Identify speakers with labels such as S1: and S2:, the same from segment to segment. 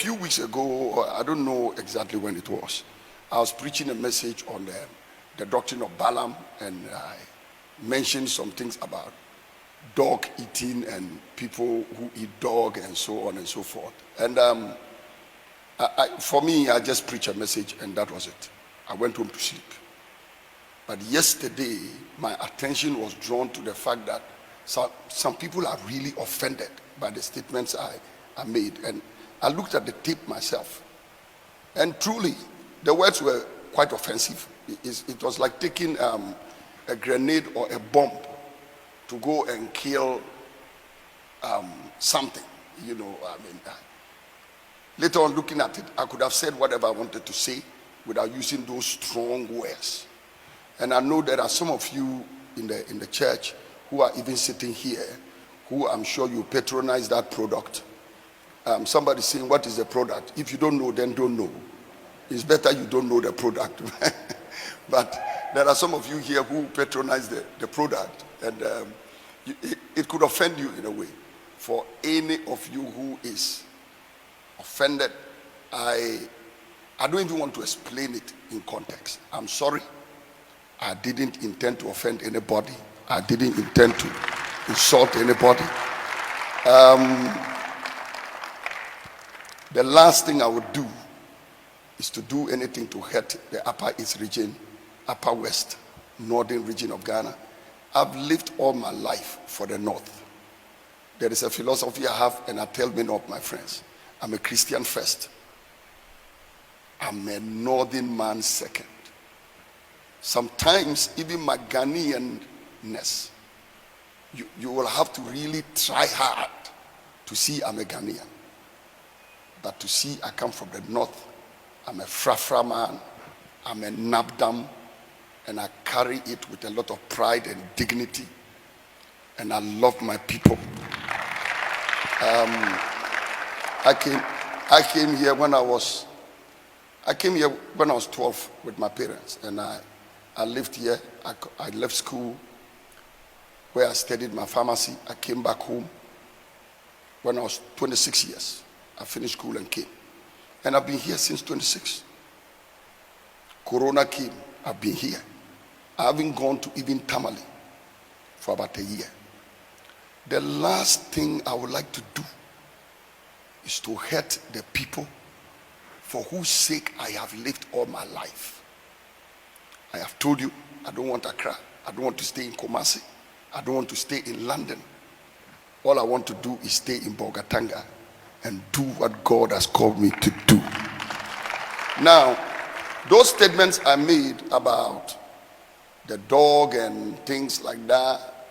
S1: few weeks ago, or I don't know exactly when it was, I was preaching a message on the doctrine of Balaam, and I mentioned some things about dog eating and people who eat dog and so on and so forth. And for me, I just preached a message and that was it. I went home to sleep. But yesterday, my attention was drawn to the fact that some people are really offended by the statements I made. And I looked at the tape myself. And truly, the words were quite offensive. It was like taking a grenade or a bomb to go and kill something. Later on, looking at it, I could have said whatever I wanted to say without using those strong words. And I know there are some of you in the church who are even sitting here, who I'm sure you patronize that product. Somebody saying, what is the product? If you don't know, then don't know. It's better you don't know the product. But there are some of you here who patronize the product, and it could offend you in a way. For any of you who is offended, I don't even want to explain it in context. I'm sorry. I didn't intend to offend anybody. I didn't intend to insult anybody. The last thing I would do is to do anything to hurt the Upper East region, Upper West, Northern region of Ghana. I've lived all my life for the North. There is a philosophy I have, and I tell many of my friends, I'm a Christian first. I'm a Northern man second. Sometimes even my Ghanaianness, you will have to really try hard to see I'm a Ghanaian. But to see I come from the North, I'm a Frafra man, I'm a Nabdam, and I carry it with a lot of pride and dignity, and I love my people. I came here when I was 12 with my parents, and I lived here. I left school where I studied my pharmacy. I came back home when I was 26 years. I finished school and came. And I've been here since 26. Corona came, I've been here. I haven't gone to even Tamale for about a year. The last thing I would like to do is to hurt the people for whose sake I have lived all my life. I have told you, I don't want Accra. I don't want to stay in Kumasi. I don't want to stay in London. All I want to do is stay in Bogatanga and do what God has called me to do. Now, those statements I made about the dog and things like that,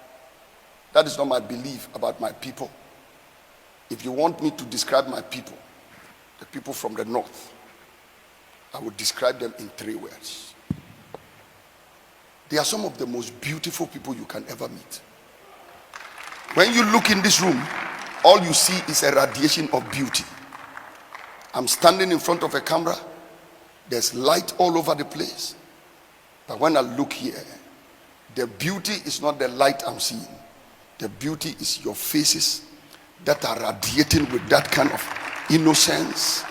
S1: that is not my belief about my people. If you want me to describe my people, the people from the North, I would describe them in 3 words. They are some of the most beautiful people you can ever meet. When you look in this room, all you see is a radiation of beauty. I'm standing in front of a camera. There's light all over the place. But when I look here, the beauty is not the light I'm seeing. The beauty is your faces that are radiating with that kind of innocence.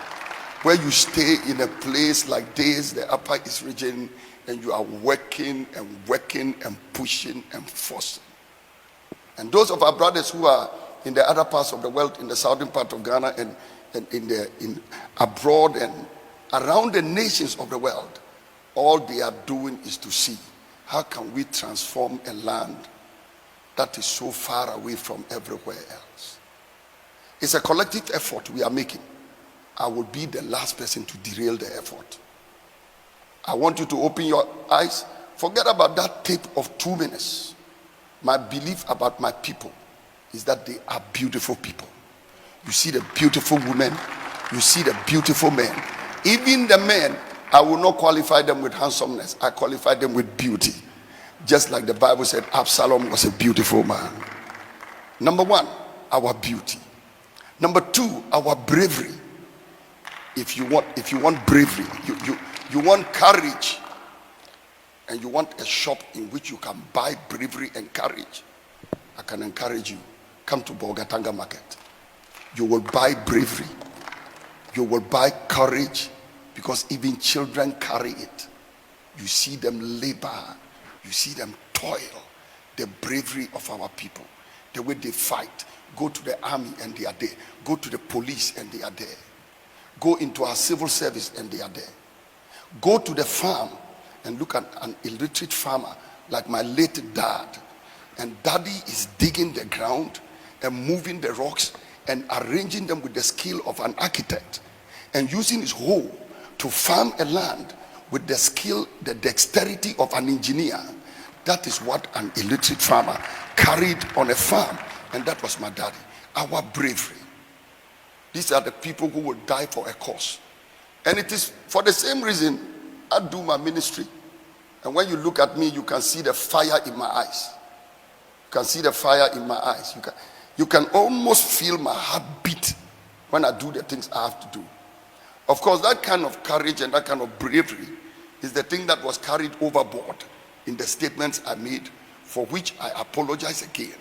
S1: Where you stay in a place like this, the Upper East region, and you are working and pushing and forcing. And those of our brothers who are in the other parts of the world, in the southern part of Ghana and in abroad and around the nations of the world, all they are doing is to see how can we transform a land that is so far away from everywhere else. It's a collective effort we are making. I will be the last person to derail the effort. I want you to open your eyes. Forget about that tape of 2 minutes. My belief about my people is that they are beautiful people. You see the beautiful women, you see the beautiful men. Even the men, I will not qualify them with handsomeness. I qualify them with beauty. Just like the Bible said, Absalom was a beautiful man. Number 1, our beauty. Number 2, our bravery. If you want bravery, you want courage, and you want a shop in which you can buy bravery and courage, I can encourage you. Come to Bogatanga Market. You will buy bravery. You will buy courage because even children carry it. You see them labor. You see them toil. The bravery of our people. The way they fight. Go to the army and they are there. Go to the police and they are there. Go into our civil service and they are there. Go to the farm and look at an illiterate farmer like my late dad. And daddy is digging the ground and moving the rocks and arranging them with the skill of an architect and using his hoe to farm a land with the skill, the dexterity of an engineer. That is what an illiterate farmer carried on a farm, and that was my daddy. Our bravery. These are the people who would die for a cause. And it is for the same reason I do my ministry. And when you look at me, you can see the fire in my eyes. You can see the fire in my eyes. You can almost feel my heart beat when I do the things I have to do. Of course, that kind of courage and that kind of bravery is the thing that was carried overboard in the statements I made, for which I apologize again.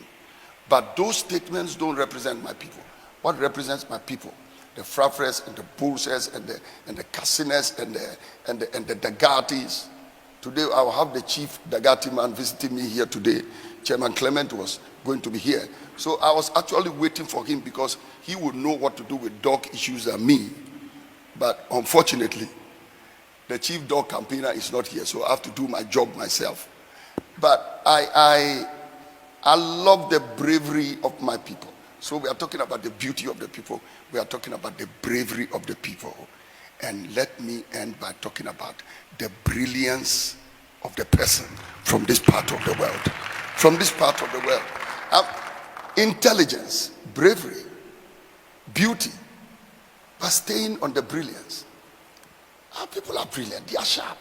S1: But those statements don't represent my people. What represents my people? The Frafres and the Bulses and the Cassinas and the Dagatis. Today I will have the chief Dagati man visiting me here today. Chairman Clement was going to be here. So I was actually waiting for him because he would know what to do with dog issues than me. But unfortunately, the chief dog campaigner is not here, so I have to do my job myself. But I love the bravery of my people. So we are talking about the beauty of the people. We are talking about the bravery of the people. And let me end by talking about the brilliance of the person from this part of the world. From this part of the world. Intelligence, bravery, beauty, but staying on the brilliance. Our people are brilliant. They are sharp.